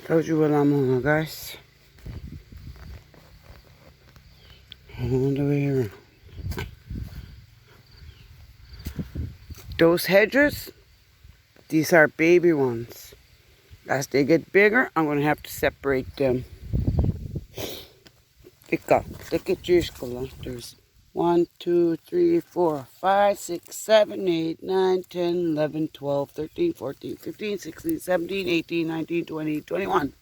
Told you what I'm on, guys. All the way around. Those hedges, these are baby ones. As they get bigger, I'm gonna have to separate them. There's 1, 2, 3, 4, 5, 6, 7, 8, 9, 10, 11, 12, 13, 14, 15, 16, 17, 18, 19, 20, 21.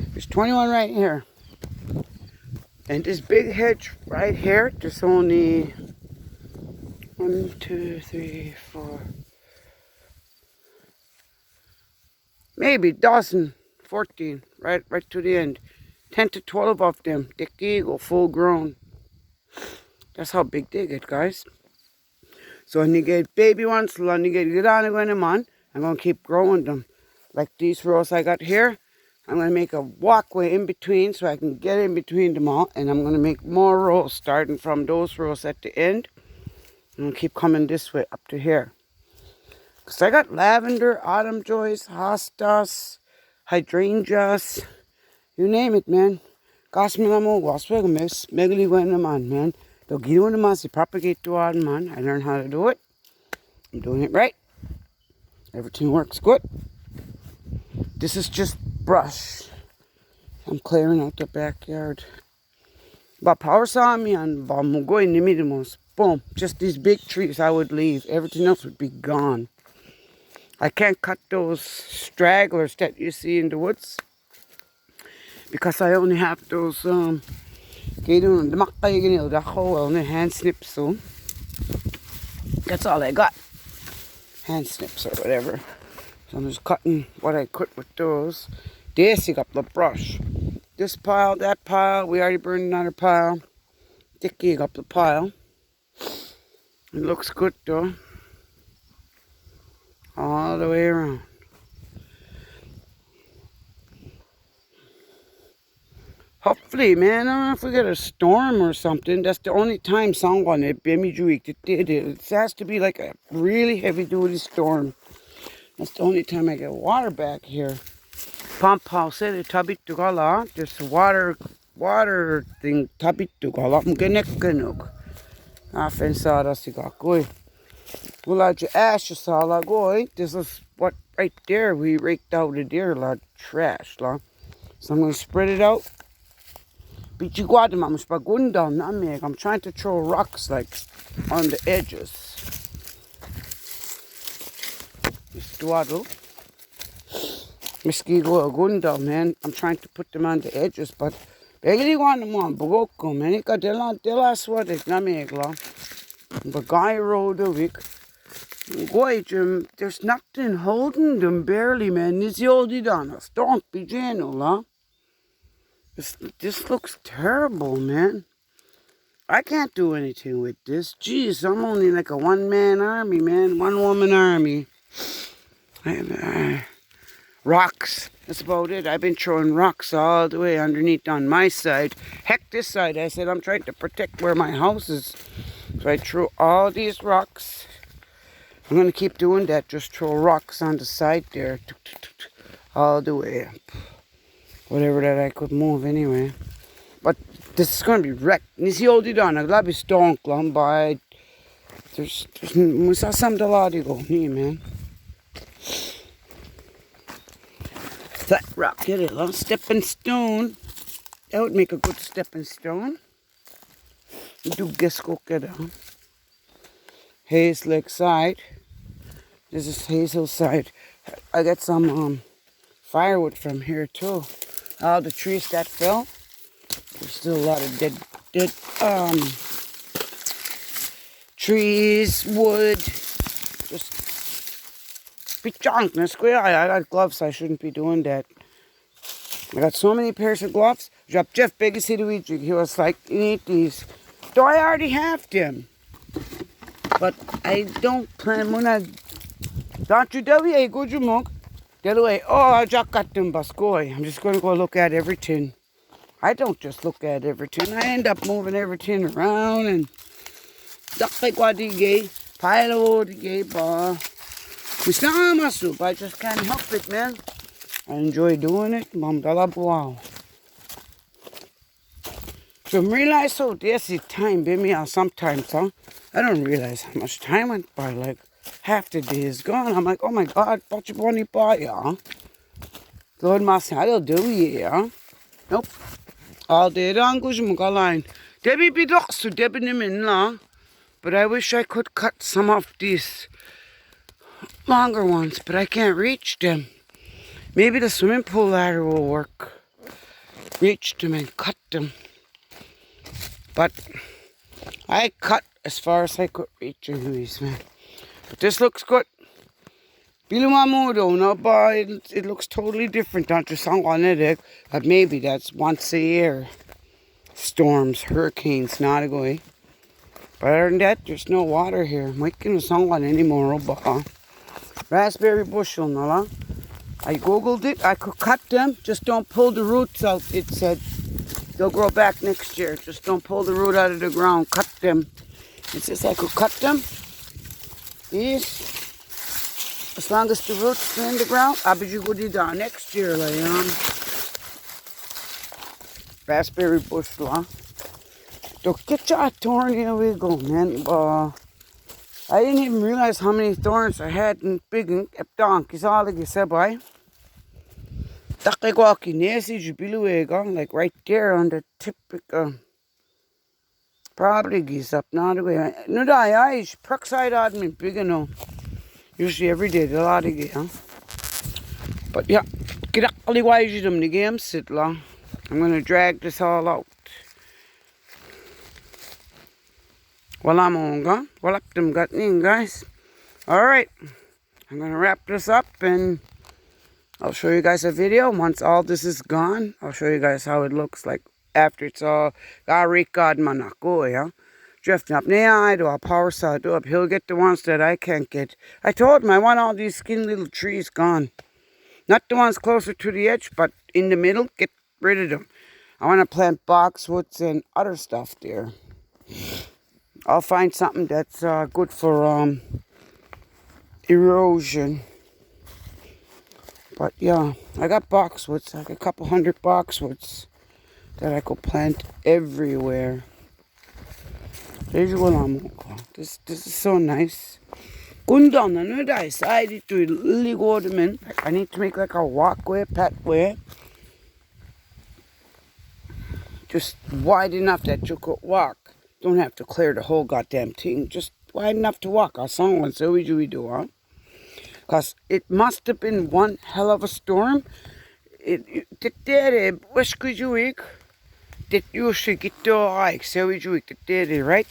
There's 21 right here. And this big hedge right here, there's only 1, 2, 3, 4, maybe a dozen, 14, right to the end. 10 to 12 of them, thick eagle, full grown. That's how big they get, guys. So when you get baby ones, when you get on them on, I'm going to keep growing them. Like these rows I got here, I'm going to make a walkway in between so I can get in between them all. And I'm going to make more rows starting from those rows at the end. I'm going to keep coming this way up to here. Because I got lavender, autumn joys, hostas, hydrangeas, you name it, man. Gasmilamo, waswegamis, megaliwenaman, man. They'll get on the mas, propagate to autumn, man. I learned how to do it. I'm doing it right. Everything works good. This is just brush. I'm clearing out the backyard. But power saw me and Bamugo in the middle. Boom. Just these big trees I would leave. Everything else would be gone. I can't cut those stragglers that you see in the woods. Because I only have those hand snips, so that's all I got. Hand snips or whatever. So I'm just cutting what I could with those. Dicing up the brush. This pile, that pile, we already burned another pile. Dicking up the pile. It looks good though. All the way around. Hopefully, man, I don't know if we get a storm or something. That's the only time someone it has to be like a really heavy duty storm. That's the only time I get water back here. Pump house said tabitu gala. This water thing tabitu gala. Mgenek. Afensara sigakoi. Pulaja ash sala goy. This is what right there we raked out of there, lot trash, la. So I'm gonna spread it out. I'm trying to throw rocks like on the edges. Man. I'm trying to put them on the edges, but there's nothing holding them barely, man. Don't be gentle, This looks terrible, man. I can't do anything with this. Jeez, I'm only like a one-man army, man. One-woman army. Rocks. That's about it. I've been throwing rocks all the way underneath on my side. Heck, this side. I said I'm trying to protect where my house is. So I threw all these rocks. I'm going to keep doing that. Just throw rocks on the side there. All the way up. Whatever that I could move anyway. But this is going to be wrecked. Nisi oldi done. I'll be stonk long by. There's some deladigo here, man. Flat rock, get it, huh? Stepping stone. That would make a good stepping stone. Do guess go get it, huh? Hayes Lake side. This is Hazel side. I got some firewood from here too. All the trees that fell. There's still a lot of dead trees, wood. Just be junk. I got gloves. I shouldn't be doing that. I got so many pairs of gloves. Jeff Biggest he was like, you need these. Do I already have them? But I don't plan when I. Don't you do it? Good you mug. The other way, I just got them baskoy. I'm just going to go look at everything. I don't just look at everything. I end up moving everything around and stuff like what you gave. Pile of wood you gave, I just can't help it, man. I enjoy doing it. Mom, wow. So realize how there's the time, baby, sometimes, huh? I don't realize how much time went by. Like, half the day is gone. I'm like, oh my God, what you want to buy, yeah? Lord, Master, I'll do, yeah. Nope. All day long, goes line. Debbie be dogs to Debbie in la. But I wish I could cut some of these longer ones, but I can't reach them. Maybe the swimming pool ladder will work. Reach them and cut them. But I cut as far as I could reach anyways, man. But this looks good. Bilumamudo, no, but it looks totally different. Not just on it, but maybe that's once a year. Storms, hurricanes, not a go. But other than that, there's no water here. I'm making a song on anymore, but raspberry bushel, no. I googled it. I could cut them. Just don't pull the roots out. It said they'll grow back next year. Just don't pull the root out of the ground. Cut them. It says I could cut them. These. As long as the roots are in the ground, I'll be good down next year, like raspberry bushel, huh? So get your thorn, here we go, man. I didn't even realize how many thorns I had in big and kept donkeys all like you said, boy. Like right there on the tip, probably geese up now the way. No, I peroxide on me big enough. Usually every day, a lot of geese, huh? But yeah, get up all the way to them, the game sit long. I'm gonna drag this all out. Well, I'm on, huh? Well, up them got in, guys. All right, I'm gonna wrap this up and I'll show you guys a video. Once all this is gone, I'll show you guys how it looks like after it's all got manako, yeah. Drifting up now, I do a power saw, do up. He'll get the ones that I can't get. I told him I want all these skinny little trees gone. Not the ones closer to the edge, but in the middle, get rid of them. I want to plant boxwoods and other stuff there. I'll find something that's good for erosion. But yeah, I got boxwoods, like a couple hundred boxwoods that I could plant everywhere. This is so nice. I decided to really go to men. I need to make like a walkway, pathway. Just wide enough that you could walk. Don't have to clear the whole goddamn thing. Just wide enough to walk. Our song was so we do, huh? Because it must have been one hell of a storm. Det wish could you week? That you should get to like so we do it, right?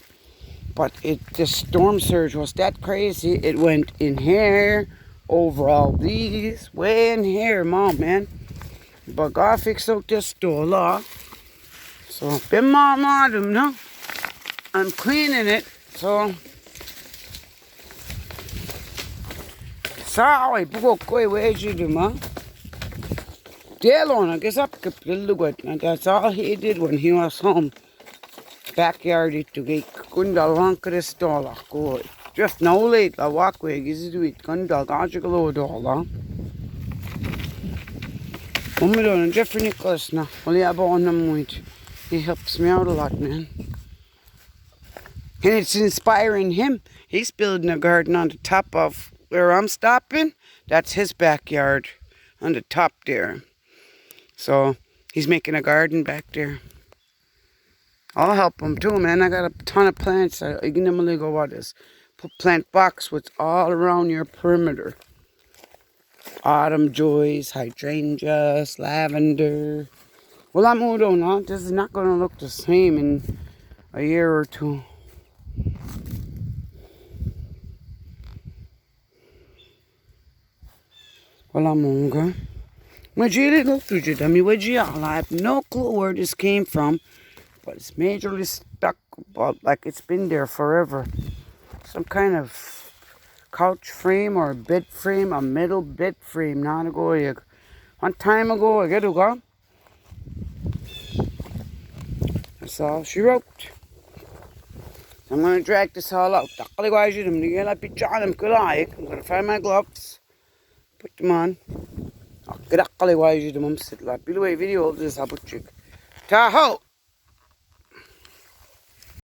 But the storm surge was that crazy. It went in here, over all these, way in here, mom, man. But God fixed out this store, so been mom, no. I'm cleaning it, so. Sorry, where's you do, ma? Delon, I guess up a little bit, and that's all he did when he was home. Backyard to get Gunda Lankar Stola. Go. Just no late, la walkway, is it with Gunda Gajical dollar. Umidon and Jeffrey Nicholas now. Only about on them with. He helps me out a lot, man. And it's inspiring him. He's building a garden on the top of where I'm stopping. That's his backyard on the top there. So he's making a garden back there. I'll help him too, man. I got a ton of plants. I can normally go what is. Plant boxwoods all around your perimeter. Autumn joys, hydrangeas, lavender. Well, I'm moving on. This is not going to look the same in a year or two. Well, I'm on. I have no clue where this came from, but it's majorly stuck, like it's been there forever. Some kind of couch frame or bed frame, a metal bed frame. Not a go. One time ago, I get to go. That's all she wrote. I'm going to drag this all out. I'm going to find my gloves, put them on. قرق قلي وايجي دمم ستلا بلوي فيديو هولدز هابوتشيك تاهو